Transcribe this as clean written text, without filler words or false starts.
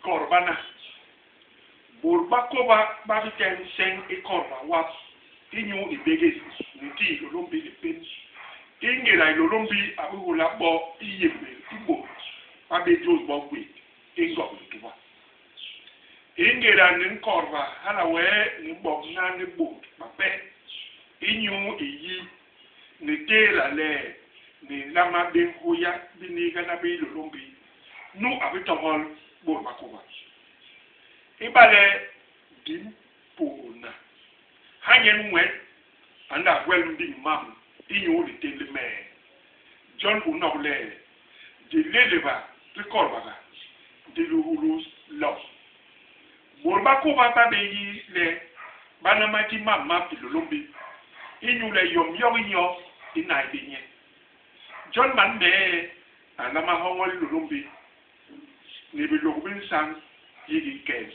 korbana burba koba babiken sen e korba wa inyu ibege nti lolombi pen ingera lolombi abula bo iyembe igbo abe jos bo gwe ingo tuwa ingera nin korba hala we ni bo na ni bo pape inyu iyi ni tela le ni lama ben hoya bini gana be lolombi nu abitahol burba koba ibale dimpona hanyen wet anda well ndi mam inyo de teleme John unawle de leleba rekorbaga de lulu law borba ko bata be yi le bana mati mamma pilolombi inyo le yom yo ina binye John man be alama hawol lolombi ne bi lobin sang yigi kes